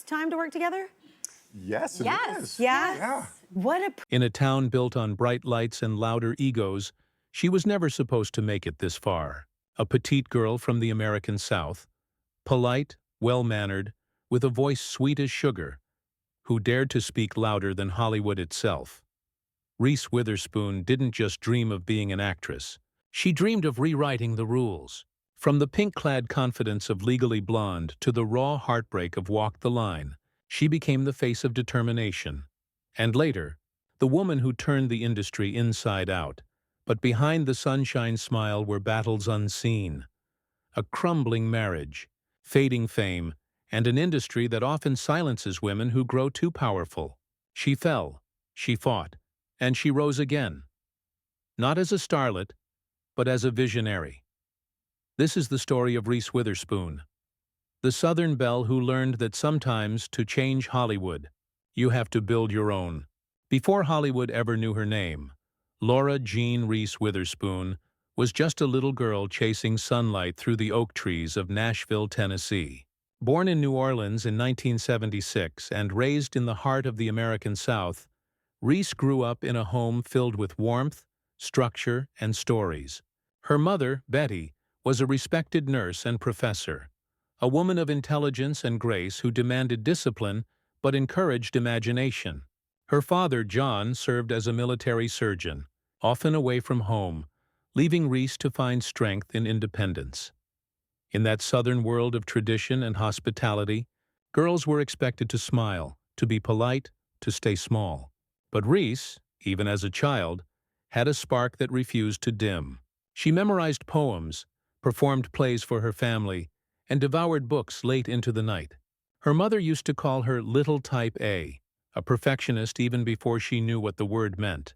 time to work together? Yes, it is. Yeah? Yeah. What a In a town built on bright lights and louder egos, she was never supposed to make it this far. A petite girl from the American South, polite, well-mannered, with a voice sweet as sugar, who dared to speak louder than Hollywood itself. Reese Witherspoon didn't just dream of being an actress. She dreamed of rewriting the rules. From the pink-clad confidence of Legally Blonde to the raw heartbreak of Walk the Line, she became the face of determination. And later, the woman who turned the industry inside out. But behind the sunshine smile were battles unseen. A crumbling marriage, fading fame, and an industry that often silences women who grow too powerful. She fell, she fought, and she rose again. Not as a starlet, but as a visionary. This is the story of Reese Witherspoon, the Southern belle who learned that sometimes, to change Hollywood, you have to build your own. Before Hollywood ever knew her name, Laura Jean Reese Witherspoon was just a little girl chasing sunlight through the oak trees of Nashville, Tennessee. Born in New Orleans in 1976 and raised in the heart of the American South, Reese grew up in a home filled with warmth, structure, and stories. Her mother, Betty, was a respected nurse and professor, a woman of intelligence and grace who demanded discipline but encouraged imagination. Her father, John, served as a military surgeon, often away from home, leaving Reese to find strength in independence. In that Southern world of tradition and hospitality, girls were expected to smile, to be polite, to stay small. But Reese, even as a child, had a spark that refused to dim. She memorized poems, performed plays for her family, and devoured books late into the night. Her mother used to call her Little Type A perfectionist even before she knew what the word meant.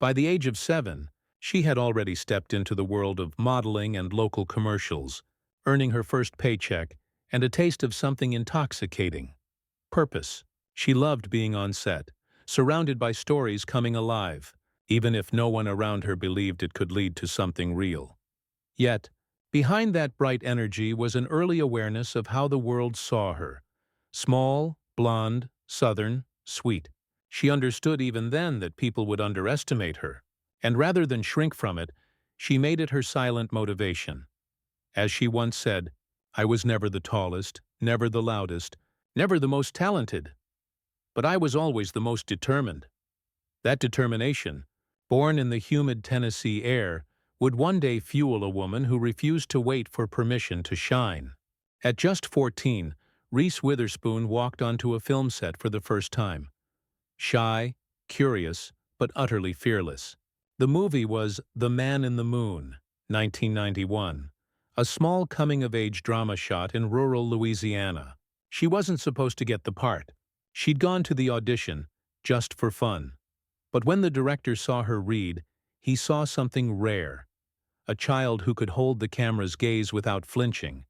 By the age of 7, she had already stepped into the world of modeling and local commercials, earning her first paycheck and a taste of something intoxicating: purpose. She loved being on set, surrounded by stories coming alive, even if no one around her believed it could lead to something real. Yet, behind that bright energy was an early awareness of how the world saw her. Small, blonde, Southern, sweet. She understood even then that people would underestimate her, and rather than shrink from it, she made it her silent motivation. As she once said, "I was never the tallest, never the loudest, never the most talented, but I was always the most determined." That determination, born in the humid Tennessee air, would one day fuel a woman who refused to wait for permission to shine. At just 14, Reese Witherspoon walked onto a film set for the first time. Shy, curious, but utterly fearless. The movie was The Man in the Moon, 1991, a small coming-of-age drama shot in rural Louisiana. She wasn't supposed to get the part. She'd gone to the audition just for fun. But when the director saw her read, he saw something rare: a child who could hold the camera's gaze without flinching.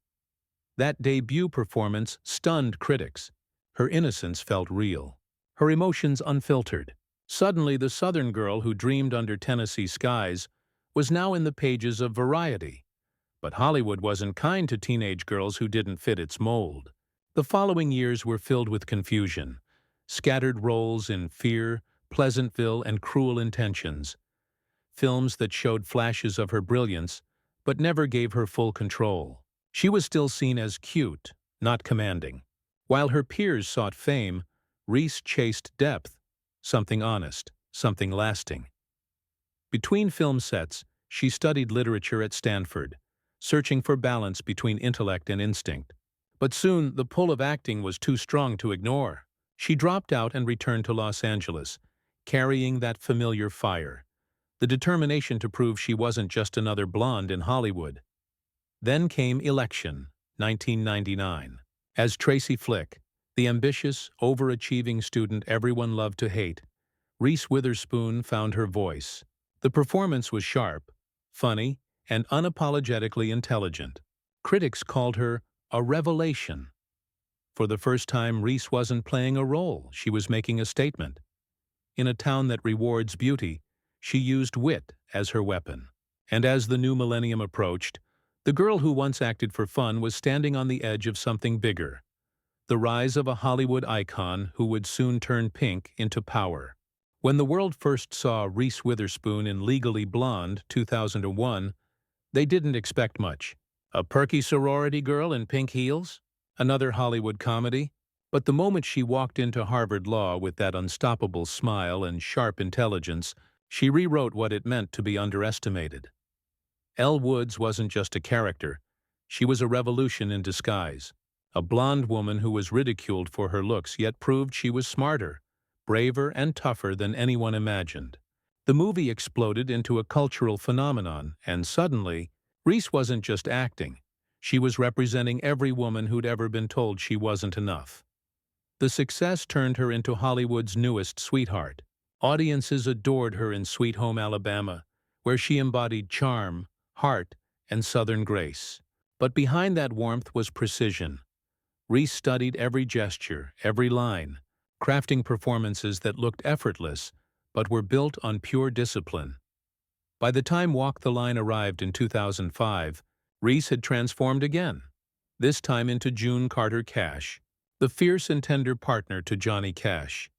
That debut performance stunned critics. Her innocence felt real, her emotions unfiltered. Suddenly, the Southern girl who dreamed under Tennessee skies was now in the pages of Variety. But Hollywood wasn't kind to teenage girls who didn't fit its mold. The following years were filled with confusion, scattered roles in Fear, Pleasantville, and Cruel Intentions. Films that showed flashes of her brilliance, but never gave her full control. She was still seen as cute, not commanding. While her peers sought fame, Reese chased depth, something honest, something lasting. Between film sets, she studied literature at Stanford, searching for balance between intellect and instinct. But soon, the pull of acting was too strong to ignore. She dropped out and returned to Los Angeles, carrying that familiar fire, the determination to prove she wasn't just another blonde in Hollywood. Then came Election, 1999. As Tracy Flick, the ambitious, overachieving student everyone loved to hate, Reese Witherspoon found her voice. The performance was sharp, funny, and unapologetically intelligent. Critics called her a revelation. For the first time, Reese wasn't playing a role, she was making a statement. In a town that rewards beauty, she used wit as her weapon. And as the new millennium approached, the girl who once acted for fun was standing on the edge of something bigger. the rise of a Hollywood icon who would soon turn pink into power. When the world first saw Reese Witherspoon in Legally Blonde 2001, they didn't expect much. A perky sorority girl in pink heels? Another Hollywood comedy? But the moment she walked into Harvard Law with that unstoppable smile and sharp intelligence, she rewrote what it meant to be underestimated. Elle Woods wasn't just a character. She was a revolution in disguise. A blonde woman who was ridiculed for her looks yet proved she was smarter, braver, and tougher than anyone imagined. The movie exploded into a cultural phenomenon, and suddenly, Reese wasn't just acting. She was representing every woman who'd ever been told she wasn't enough. The success turned her into Hollywood's newest sweetheart. Audiences adored her in Sweet Home Alabama, where she embodied charm, heart, and Southern grace. But behind that warmth was precision. Reese studied every gesture, every line, crafting performances that looked effortless but were built on pure discipline. By the time Walk the Line arrived in 2005, Reese had transformed again, this time into June Carter Cash, the fierce and tender partner to Johnny Cash.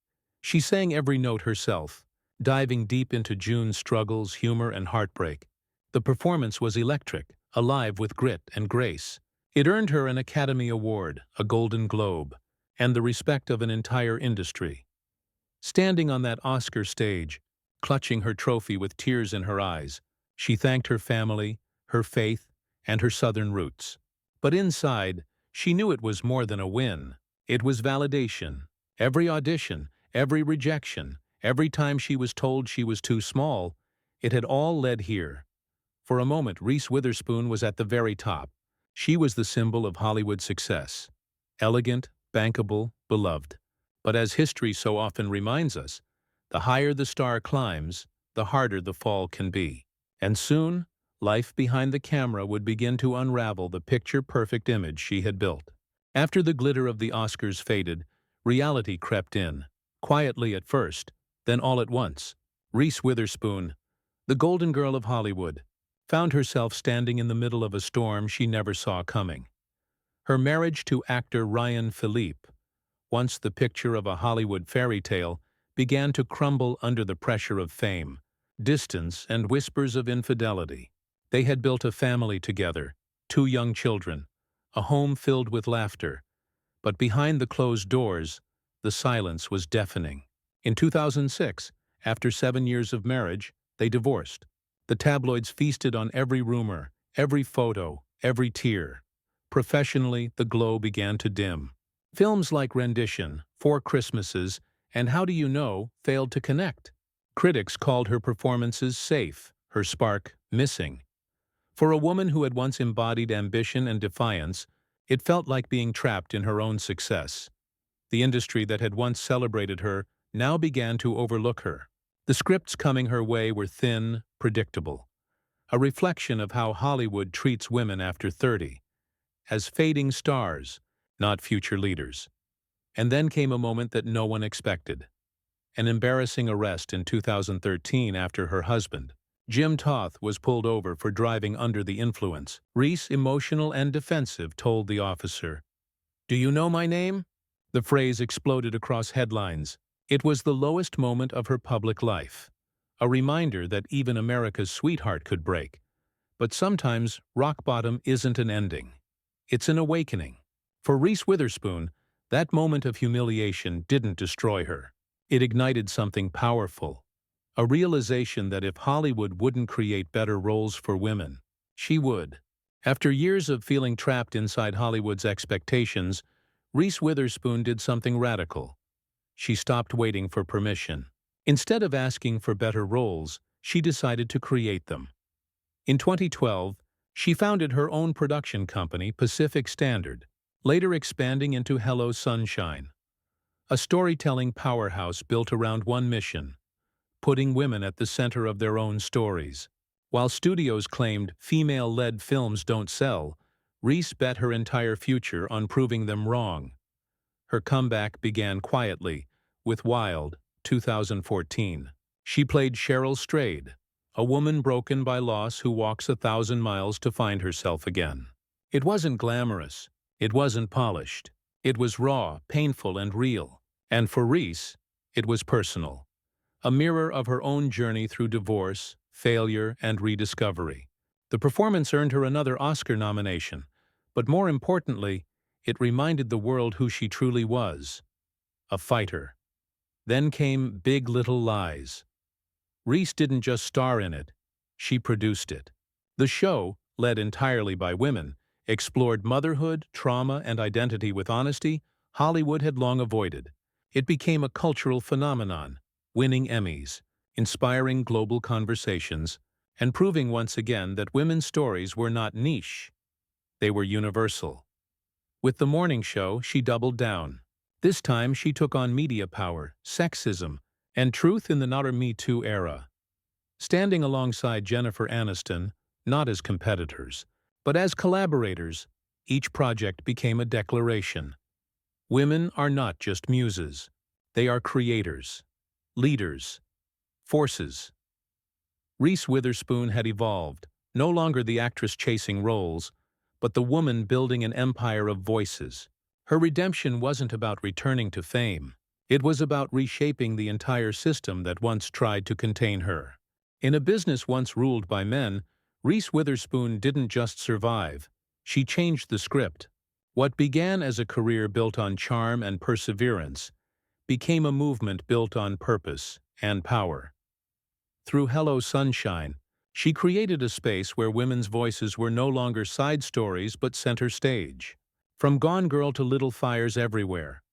She sang every note herself, diving deep into June's struggles, humor, and heartbreak. The performance was electric, alive with grit and grace. It earned her an Academy Award, a Golden Globe, and the respect of an entire industry. Standing on that Oscar stage, clutching her trophy with tears in her eyes, she thanked her family, her faith, and her Southern roots. But inside, she knew it was more than a win. It was validation. Every audition, every rejection, every time she was told she was too small, it had all led here. For a moment, Reese Witherspoon was at the very top. She was the symbol of Hollywood success. Elegant, bankable, beloved. But as history so often reminds us, the higher the star climbs, the harder the fall can be. And soon, life behind the camera would begin to unravel the picture-perfect image she had built. After the glitter of the Oscars faded, reality crept in, quietly at first, then all at once. Reese Witherspoon, the golden girl of Hollywood, found herself standing in the middle of a storm she never saw coming. Her marriage to actor Ryan Phillippe, once the picture of a Hollywood fairy tale, began to crumble under the pressure of fame, distance, and whispers of infidelity. They had built a family together, 2 young children, a home filled with laughter. But behind the closed doors, the silence was deafening. In 2006, after 7 years of marriage, they divorced. The tabloids feasted on every rumor, every photo, every tear. Professionally, the glow began to dim. Films like Rendition, 4 Christmases, and How Do You Know failed to connect. Critics called her performances safe, her spark missing. For a woman who had once embodied ambition and defiance, it felt like being trapped in her own success. The industry that had once celebrated her now began to overlook her. The scripts coming her way were thin, predictable. A reflection of how Hollywood treats women after 30, as fading stars, not future leaders. And then came a moment that no one expected. An embarrassing arrest in 2013 after her husband, Jim Toth, was pulled over for driving under the influence. Reese, emotional and defensive, told the officer, "Do you know my name?" The phrase exploded across headlines. It was the lowest moment of her public life. A reminder that even America's sweetheart could break. But sometimes rock bottom isn't an ending. It's an awakening. For Reese Witherspoon, that moment of humiliation didn't destroy her. It ignited something powerful. A realization that if Hollywood wouldn't create better roles for women, she would. After years of feeling trapped inside Hollywood's expectations, Reese Witherspoon did something radical. She stopped waiting for permission. Instead of asking for better roles, she decided to create them. In 2012, she founded her own production company, Pacific Standard, later expanding into Hello Sunshine, a storytelling powerhouse built around one mission: putting women at the center of their own stories. While studios claimed female-led films don't sell, Reese bet her entire future on proving them wrong. Her comeback began quietly, with Wild, 2014. She played Cheryl Strayed, a woman broken by loss who walks 1,000 miles to find herself again. It wasn't glamorous. It wasn't polished. It was raw, painful, and real. And for Reese, it was personal. A mirror of her own journey through divorce, failure, and rediscovery. The performance earned her another Oscar nomination, but more importantly, it reminded the world who she truly was: a fighter. Then came Big Little Lies. Reese didn't just star in it, she produced it. The show, led entirely by women, explored motherhood, trauma, and identity with honesty Hollywood had long avoided. It became a cultural phenomenon, winning Emmys, inspiring global conversations, and proving once again that women's stories were not niche. They were universal. With the morning show, she doubled down. This time she took on media power, sexism, and truth in the not Me Too era. Standing alongside Jennifer Aniston, not as competitors, but as collaborators, each project became a declaration. Women are not just muses. They are creators, leaders, forces. Reese Witherspoon had evolved, no longer the actress chasing roles, but the woman building an empire of voices. Her redemption wasn't about returning to fame. It was about reshaping the entire system that once tried to contain her. In a business once ruled by men, Reese Witherspoon didn't just survive. She changed the script. What began as a career built on charm and perseverance became a movement built on purpose and power. Through Hello Sunshine, she created a space where women's voices were no longer side stories but center stage. From Gone Girl to Little Fires Everywhere,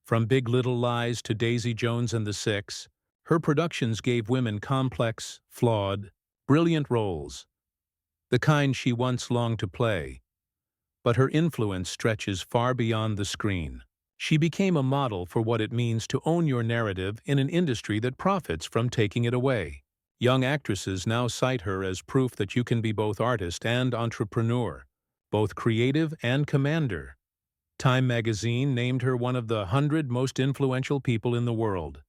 from Big Little Lies to Daisy Jones and the Six, her productions gave women complex, flawed, brilliant roles, the kind she once longed to play. But her influence stretches far beyond the screen. She became a model for what it means to own your narrative in an industry that profits from taking it away. Young actresses now cite her as proof that you can be both artist and entrepreneur, both creative and commander. Time magazine named her one of the 100 most influential people in the world.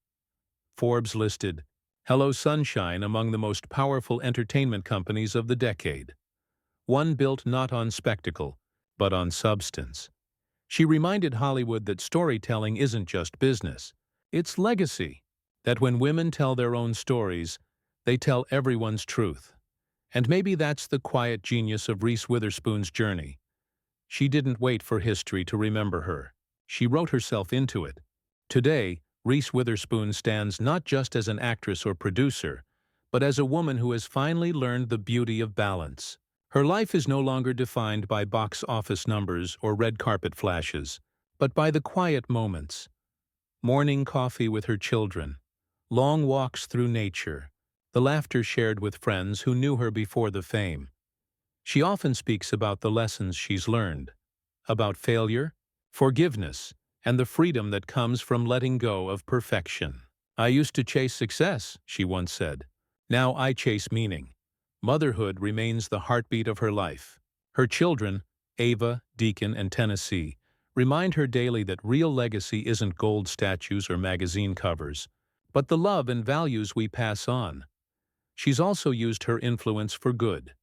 Forbes listed Hello Sunshine among the most powerful entertainment companies of the decade. One built not on spectacle, but on substance. She reminded Hollywood that storytelling isn't just business, it's legacy. That when women tell their own stories, they tell everyone's truth. And maybe that's the quiet genius of Reese Witherspoon's journey. She didn't wait for history to remember her. She wrote herself into it. Today, Reese Witherspoon stands not just as an actress or producer, but as a woman who has finally learned the beauty of balance. Her life is no longer defined by box office numbers or red carpet flashes, but by the quiet moments. Morning coffee with her children, long walks through nature, the laughter shared with friends who knew her before the fame. She often speaks about the lessons she's learned, about failure, forgiveness, and the freedom that comes from letting go of perfection. "I used to chase success," she once said. "Now I chase meaning." Motherhood remains the heartbeat of her life. Her children, Ava, Deacon, and Tennessee, remind her daily that real legacy isn't gold statues or magazine covers, but the love and values we pass on. She's also used her influence for good,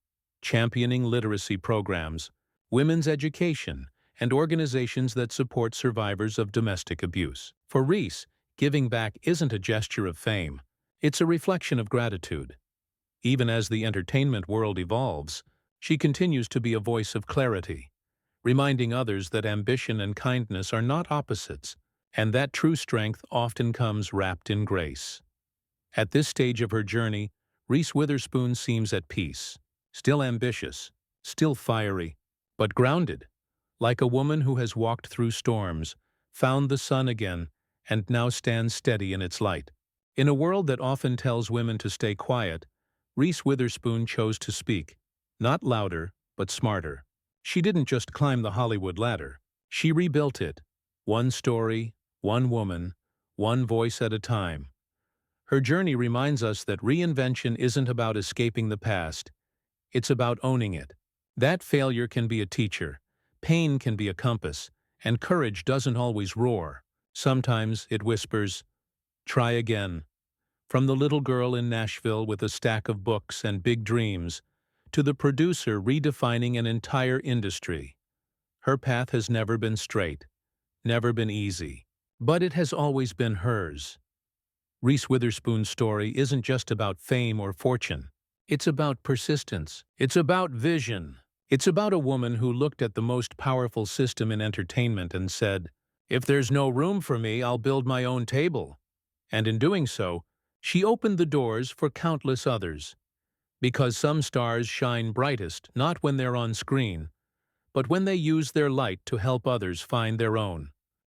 championing literacy programs, women's education, and organizations that support survivors of domestic abuse. For Reese, giving back isn't a gesture of fame, it's a reflection of gratitude. Even as the entertainment world evolves, she continues to be a voice of clarity, reminding others that ambition and kindness are not opposites, and that true strength often comes wrapped in grace. At this stage of her journey, Reese Witherspoon seems at peace, still ambitious, still fiery, but grounded, like a woman who has walked through storms, found the sun again, and now stands steady in its light. In a world that often tells women to stay quiet, Reese Witherspoon chose to speak, not louder, but smarter. She didn't just climb the Hollywood ladder. She rebuilt it, one story, one woman, one voice at a time. Her journey reminds us that reinvention isn't about escaping the past, it's about owning it. That failure can be a teacher, pain can be a compass, and courage doesn't always roar. Sometimes it whispers, "Try again." From the little girl in Nashville with a stack of books and big dreams, to the producer redefining an entire industry, her path has never been straight, never been easy. But it has always been hers. Reese Witherspoon's story isn't just about fame or fortune. It's about persistence. It's about vision. It's about a woman who looked at the most powerful system in entertainment and said, "If there's no room for me, I'll build my own table." And in doing so, she opened the doors for countless others. Because some stars shine brightest not when they're on screen, but when they use their light to help others find their own.